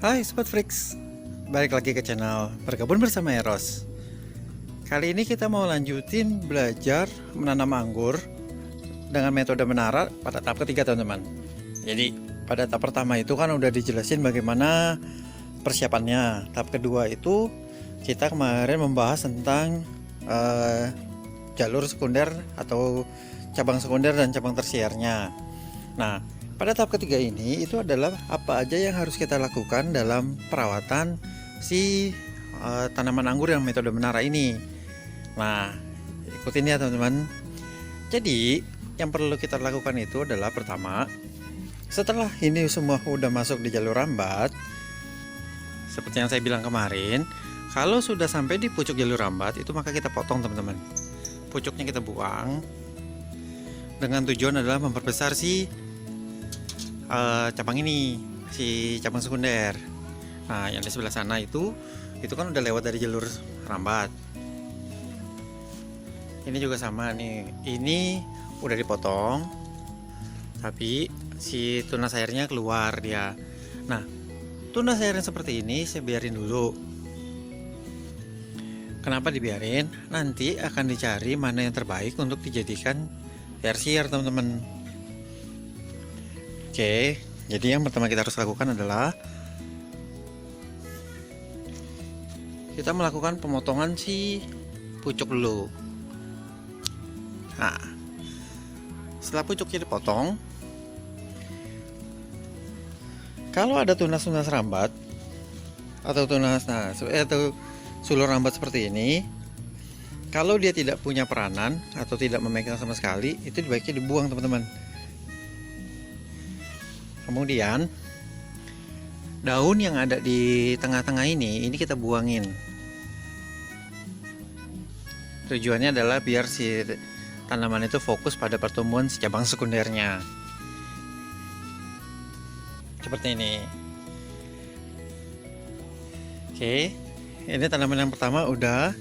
Hai Sobat Freaks, balik lagi ke channel Berkebun Bersama Eros. Kali ini kita mau lanjutin belajar menanam anggur dengan metode menara pada tahap ketiga teman-teman. Jadi pada tahap pertama itu kan udah dijelasin bagaimana persiapannya. Tahap kedua itu kita kemarin membahas tentang jalur sekunder atau cabang sekunder dan cabang tersiernya. Nah, pada tahap ketiga ini itu adalah apa aja yang harus kita lakukan dalam perawatan si tanaman anggur yang metode menara ini. Nah, ikutin ya teman-teman. Jadi, yang perlu kita lakukan itu adalah pertama, setelah ini semua udah masuk di jalur rambat, seperti yang saya bilang kemarin, kalau sudah sampai di pucuk jalur rambat itu maka kita potong teman-teman. Pucuknya kita buang dengan tujuan adalah memperbesar si cabang ini, si cabang sekunder. Nah, yang di sebelah sana itu kan udah lewat dari jalur rambat. Ini juga sama nih, ini udah dipotong, tapi si tunas airnya keluar dia. Nah, tunas airnya seperti ini saya biarin dulu. Kenapa dibiarin? Nanti akan dicari mana yang terbaik untuk dijadikan tersier teman-teman. Oke, jadi yang pertama kita harus lakukan adalah kita melakukan pemotongan si pucuk dulu. Nah, setelah pucuknya dipotong, kalau ada tunas-tunas rambat atau atau sulur rambat seperti ini, kalau dia tidak punya peranan atau tidak memegang sama sekali, itu baiknya dibuang teman-teman. Kemudian daun yang ada di tengah-tengah ini kita buangin. Tujuannya adalah biar si tanaman itu fokus pada pertumbuhan si cabang sekundernya. Seperti ini. Oke, ini tanaman yang pertama udah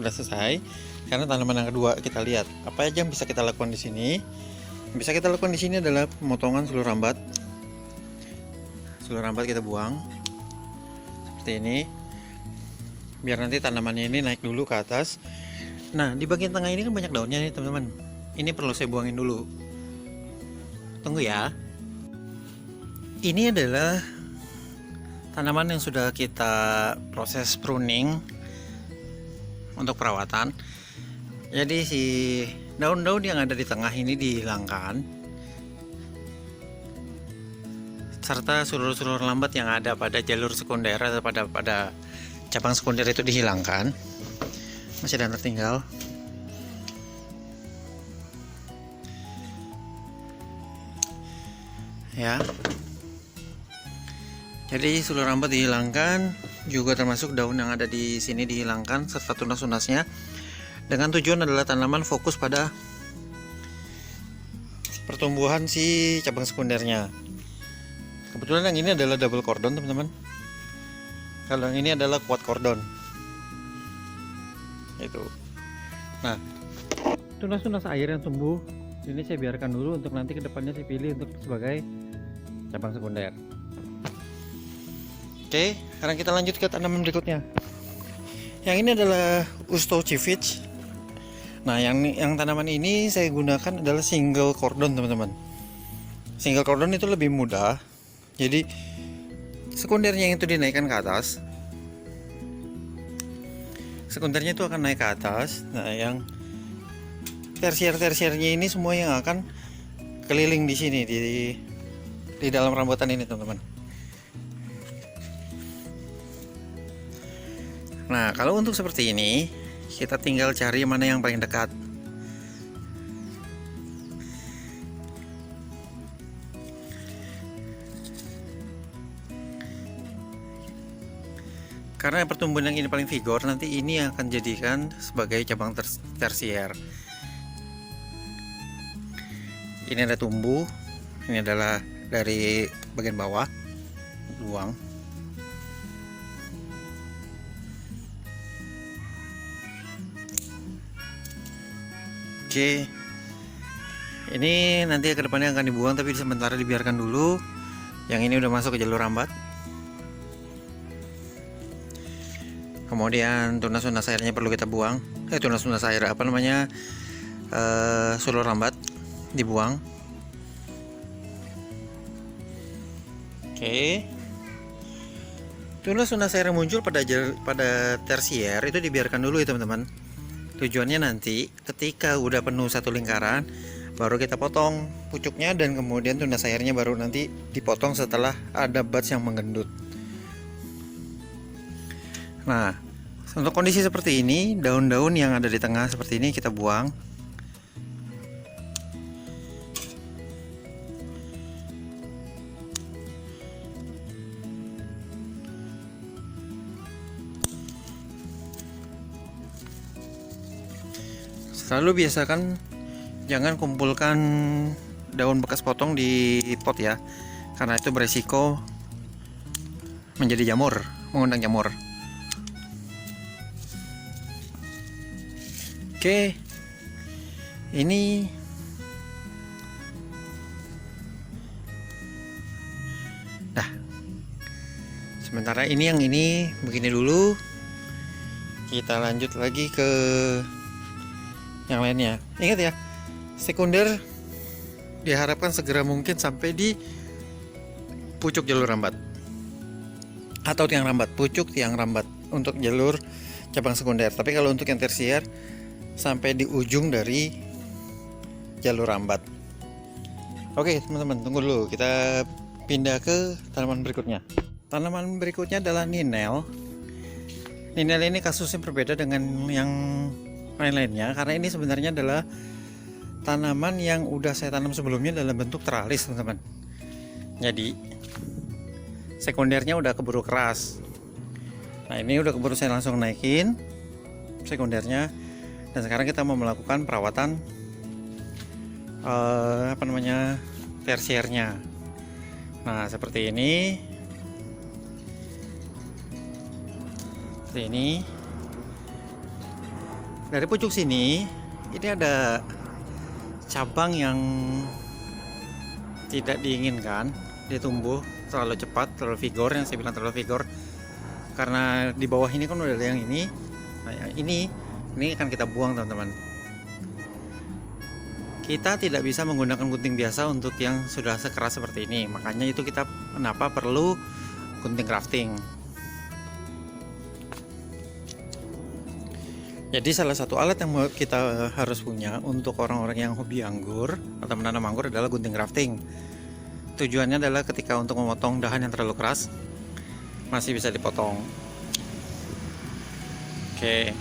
selesai. Karena tanaman yang kedua kita lihat apa aja yang bisa kita lakukan di sini. Yang bisa kita lakukan di sini adalah pemotongan sulur rambat. Sulur rambat kita buang seperti ini, biar nanti tanamannya ini naik dulu ke atas. Nah, di bagian tengah ini kan banyak daunnya nih teman-teman. Ini perlu saya buangin dulu. Tunggu ya. Ini adalah tanaman yang sudah kita proses pruning untuk perawatan. Jadi si daun-daun yang ada di tengah ini dihilangkan, serta sulur-sulur lambat yang ada pada jalur sekunder atau pada cabang sekunder itu dihilangkan. Masih ada yang tertinggal. Ya. Jadi sulur rambat dihilangkan, juga termasuk daun yang ada di sini dihilangkan serta tunas-tunasnya. Dengan tujuan adalah tanaman fokus pada pertumbuhan si cabang sekundernya. Kebetulan yang ini adalah double cordon teman-teman. Kalau yang ini adalah quad cordon. Itu. Nah, tunas-tunas air yang tumbuh ini saya biarkan dulu untuk nanti kedepannya saya pilih untuk sebagai cabang sekunder. Oke, sekarang kita lanjut ke tanaman berikutnya. Yang ini adalah Ustoscivich. Nah, yang tanaman ini saya gunakan adalah single cordon teman-teman. Single cordon itu lebih mudah. Jadi sekundernya itu dinaikkan ke atas. Sekundernya itu akan naik ke atas. Nah, yang tersiernya ini semua yang akan keliling di sini di dalam rambatan ini teman-teman. Nah, kalau untuk seperti ini, kita tinggal cari mana yang paling dekat. Karena pertumbuhan yang ini paling vigor, nanti ini akan jadikan sebagai cabang tersier. Ini ada tumbuh, ini adalah dari bagian bawah, buang. Oke, ini nanti kedepannya akan dibuang, tapi sementara dibiarkan dulu. Yang ini udah masuk ke jalur rambat. Kemudian tunas-tunas airnya perlu kita buang. Tunas-tunas air apa namanya, sulur rambat dibuang. Oke. Tunas-tunas air yang muncul pada tersier itu dibiarkan dulu ya teman-teman. Tujuannya nanti ketika udah penuh satu lingkaran baru kita potong pucuknya, dan kemudian tunas airnya baru nanti dipotong setelah ada buds yang menggendut. Nah, untuk kondisi seperti ini, daun-daun yang ada di tengah seperti ini kita buang. Selalu biasakan jangan kumpulkan daun bekas potong di pot ya, karena itu beresiko menjadi jamur, mengundang jamur. Oke, ini dah. Sementara ini yang ini begini dulu. Kita lanjut lagi ke yang lainnya. Ingat ya, sekunder diharapkan segera mungkin sampai di pucuk jalur rambat atau tiang rambat, pucuk tiang rambat untuk jalur cabang sekunder. Tapi kalau untuk yang tersier sampai di ujung dari jalur rambat. Oke teman-teman, tunggu dulu, kita pindah ke tanaman berikutnya. Tanaman berikutnya adalah ninel. Ninel ini kasusnya berbeda dengan yang lain-lainnya, karena ini sebenarnya adalah tanaman yang udah saya tanam sebelumnya dalam bentuk teralis teman-teman. Jadi sekundernya udah keburu keras. Nah ini udah keburu saya langsung naikin sekundernya, dan sekarang kita mau melakukan perawatan tersiernya. Nah seperti ini, dari pucuk sini ini ada cabang yang tidak diinginkan, dia tumbuh terlalu cepat, terlalu vigor, yang saya bilang terlalu vigor, karena di bawah ini kan udah ada yang ini. Nah yang ini akan kita buang teman-teman. Kita tidak bisa menggunakan gunting biasa untuk yang sudah sekeras seperti ini, makanya itu kita kenapa perlu gunting grafting. Jadi salah satu alat yang kita harus punya untuk orang-orang yang hobi anggur atau menanam anggur adalah gunting grafting. Tujuannya adalah ketika untuk memotong dahan yang terlalu keras masih bisa dipotong. Oke.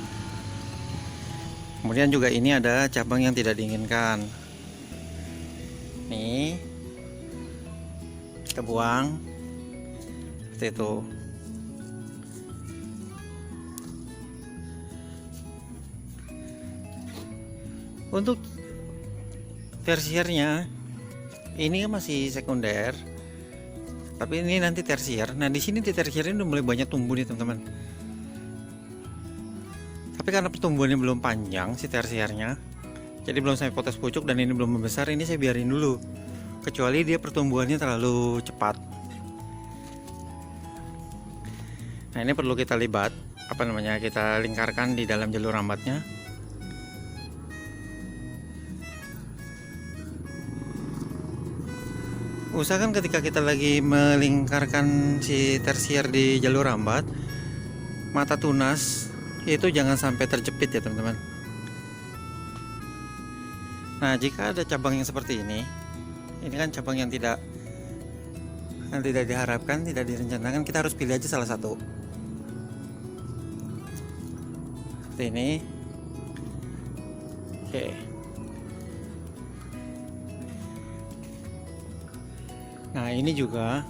Kemudian juga ini ada cabang yang tidak diinginkan. Nih, kita buang seperti itu. Untuk tersiernya ini masih sekunder, tapi ini nanti tersier. Nah di sini di tersier ini udah mulai banyak tumbuh nih teman-teman. Tapi karena pertumbuhannya belum panjang si tersiernya, jadi belum sampai potes pucuk dan ini belum membesar, ini saya biarin dulu. Kecuali dia pertumbuhannya terlalu cepat. Nah ini perlu kita libat, kita lingkarkan di dalam jalur rambatnya. Usahakan ketika kita lagi melingkarkan si tersier di jalur rambat, mata tunas itu jangan sampai terjepit ya teman-teman. Nah jika ada cabang yang seperti ini kan cabang yang tidak diharapkan, tidak direncanakan, kita harus pilih aja salah satu. Seperti ini. Oke. Nah ini juga,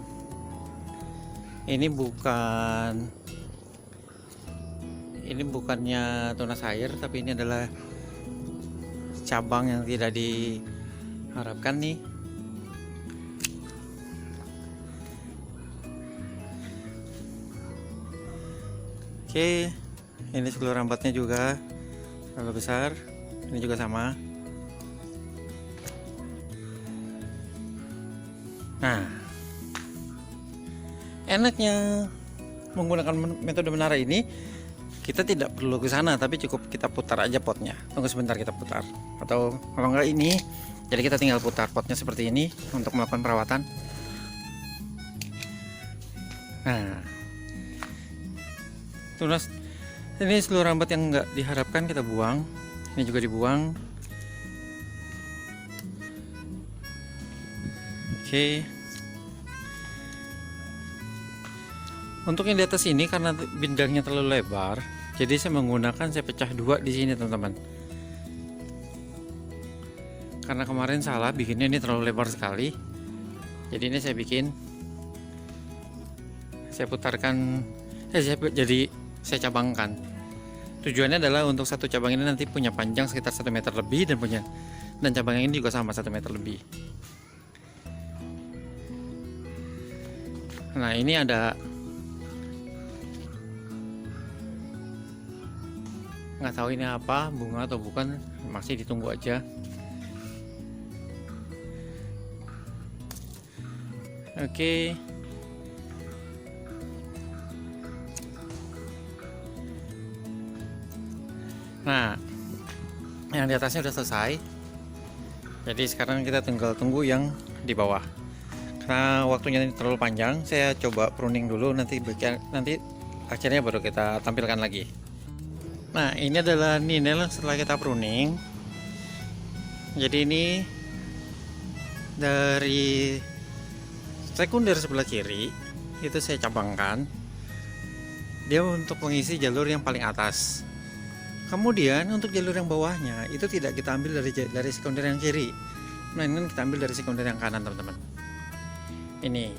ini bukannya tunas air, tapi ini adalah cabang yang tidak diharapkan nih. Oke, ini seluruh rambatnya juga terlalu besar, ini juga sama. Nah Enaknya menggunakan metode menara ini, kita tidak perlu ke sana, tapi cukup kita putar aja potnya. Tunggu sebentar, kita putar. Atau kalau enggak ini, jadi kita tinggal putar potnya seperti ini untuk melakukan perawatan. Nah, terus ini seluruh rambat yang enggak diharapkan kita buang. Ini juga dibuang. Oke. Untuk yang di atas ini karena bidangnya terlalu lebar, jadi saya pecah dua di sini teman-teman. Karena kemarin salah bikinnya, ini terlalu lebar sekali. Jadi ini saya putarkan, saya cabangkan. Tujuannya adalah untuk satu cabang ini nanti punya panjang sekitar 1 meter lebih dan cabang ini juga sama 1 meter lebih. Nah, ini ada nggak tahu ini apa, bunga atau bukan, masih ditunggu aja. Oke. Nah, yang di atasnya udah selesai, jadi sekarang kita tinggal tunggu yang di bawah. Karena waktunya ini terlalu panjang, saya coba pruning dulu, nanti akhirnya baru kita tampilkan lagi. Nah, ini adalah ninel setelah kita pruning. Jadi ini dari sekunder sebelah kiri itu saya cabangkan, dia untuk mengisi jalur yang paling atas. Kemudian untuk jalur yang bawahnya itu tidak kita ambil dari sekunder yang kiri, melainkan kita ambil dari sekunder yang kanan, teman-teman. Ini.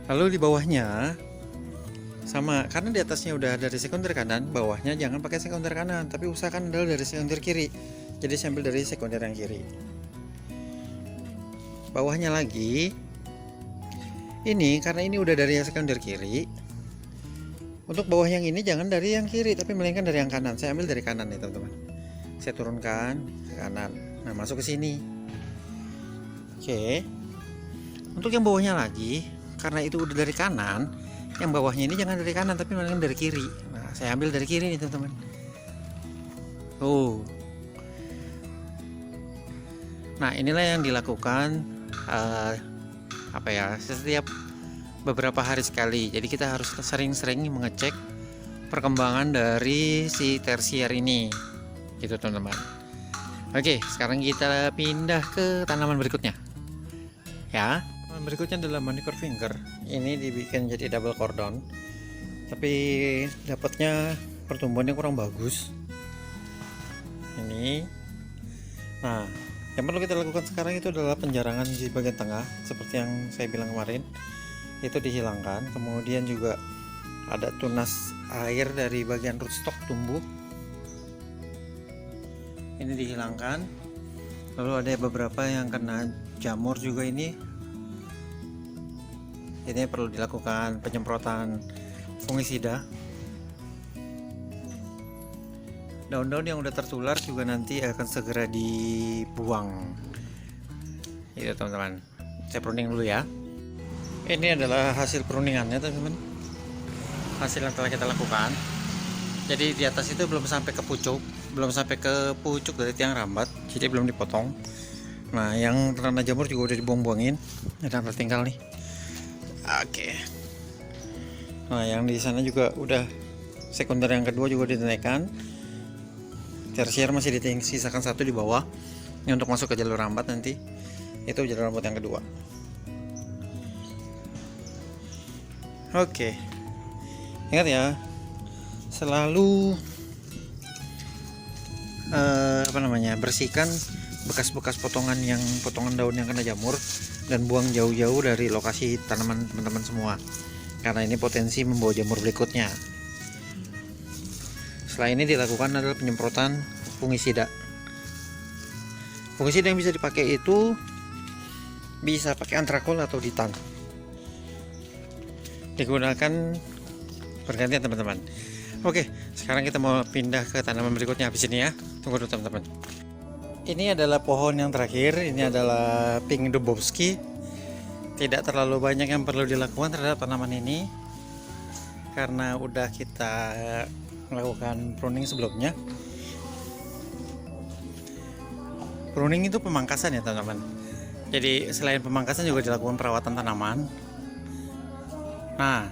Lalu di bawahnya sama, karena di atasnya udah dari sekunder kanan, bawahnya jangan pakai sekunder kanan, tapi usahakan adalah dari sekunder kiri. Jadi saya ambil dari sekunder yang kiri. Bawahnya lagi, ini karena ini udah dari sekunder kiri. Untuk bawah yang ini jangan dari yang kiri, tapi melainkan dari yang kanan. Saya ambil dari kanan nih, teman-teman. Saya turunkan ke kanan. Nah, masuk ke sini. Oke. Untuk yang bawahnya lagi, karena itu udah dari kanan, yang bawahnya ini jangan dari kanan tapi melainkan dari kiri. Nah, saya ambil dari kiri nih, teman-teman. Nah, inilah yang dilakukan setiap beberapa hari sekali. Jadi kita harus sering-sering mengecek perkembangan dari si tersier ini, gitu teman-teman. Oke, sekarang kita pindah ke tanaman berikutnya. Ya, tanaman berikutnya adalah manicure finger. Ini dibikin jadi double cordon, tapi dapatnya pertumbuhannya kurang bagus. Ini. Nah, yang perlu kita lakukan sekarang itu adalah penjarangan di bagian tengah, seperti yang saya bilang kemarin. Itu dihilangkan. Kemudian juga ada tunas air dari bagian rootstock tumbuh, ini dihilangkan. Lalu ada beberapa yang kena jamur juga, ini perlu dilakukan penyemprotan fungisida. Daun-daun yang udah tertular juga nanti akan segera dibuang. Itu teman-teman, saya pruning dulu ya. Ini adalah hasil pruningannya, teman-teman. Hasil yang telah kita lakukan. Jadi di atas itu belum sampai ke pucuk dari tiang rambat, jadi belum dipotong. Nah, yang terkena jamur juga udah dibuang-buangin. Ada yang tertinggal nih. Oke. Nah, yang di sana juga udah sekunder yang kedua juga dinaikkan. Tersier masih disisakan satu di bawah. Ini untuk masuk ke jalur rambat nanti. Itu jalur rambat yang kedua. Oke, ingat ya, selalu bersihkan bekas-bekas potongan daun yang kena jamur dan buang jauh-jauh dari lokasi tanaman teman-teman semua, karena ini potensi membawa jamur berikutnya. Setelah ini dilakukan adalah penyemprotan fungisida. Fungisida yang bisa dipakai itu bisa pakai antrakol atau ditan. Digunakan bergantian, teman-teman. Oke, sekarang kita mau pindah ke tanaman berikutnya habis ini ya. Tunggu dulu, teman-teman. Ini adalah pohon yang terakhir. Ini adalah Pink Dubowski. tidak terlalu banyak yang perlu dilakukan terhadap tanaman ini karena udah kita melakukan pruning sebelumnya. Pruning itu pemangkasan ya teman-teman. Jadi selain pemangkasan juga dilakukan perawatan tanaman. Nah,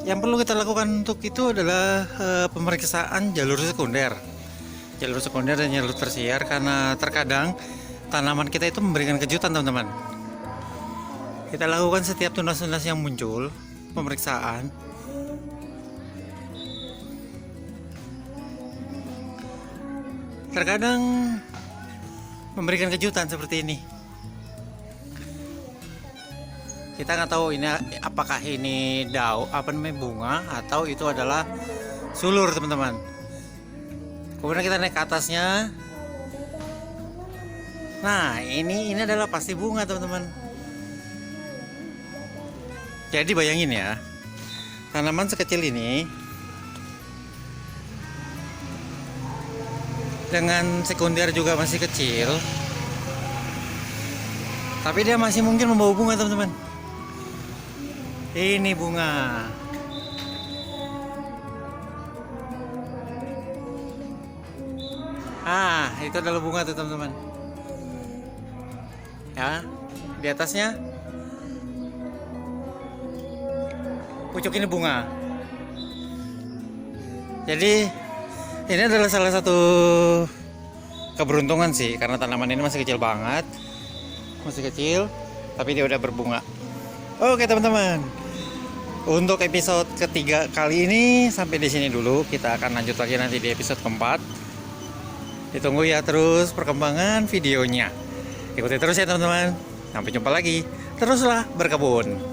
yang perlu kita lakukan untuk itu adalah pemeriksaan jalur sekunder dan jalur tersier, karena terkadang tanaman kita itu memberikan kejutan teman-teman. Kita lakukan setiap tunas-tunas yang muncul pemeriksaan. Terkadang memberikan kejutan seperti ini. Kita nggak tahu ini apakah ini bunga atau itu adalah sulur teman-teman. Kemudian kita naik ke atasnya. Nah, ini adalah pasti bunga teman-teman. Jadi bayangin ya, tanaman sekecil ini dengan sekunder juga masih kecil, tapi dia masih mungkin membawa bunga teman-teman. Ini bunga. Itu adalah bunga tuh teman-teman. Ya, di atasnya pucuk ini bunga. Jadi ini adalah salah satu keberuntungan sih, karena tanaman ini masih kecil banget, tapi dia udah berbunga. Oke teman-teman, untuk episode ketiga kali ini sampai di sini dulu. Kita akan lanjut lagi nanti di episode keempat. Ditunggu ya terus perkembangan videonya. Ikuti terus ya teman-teman. Sampai jumpa lagi. Teruslah berkebun.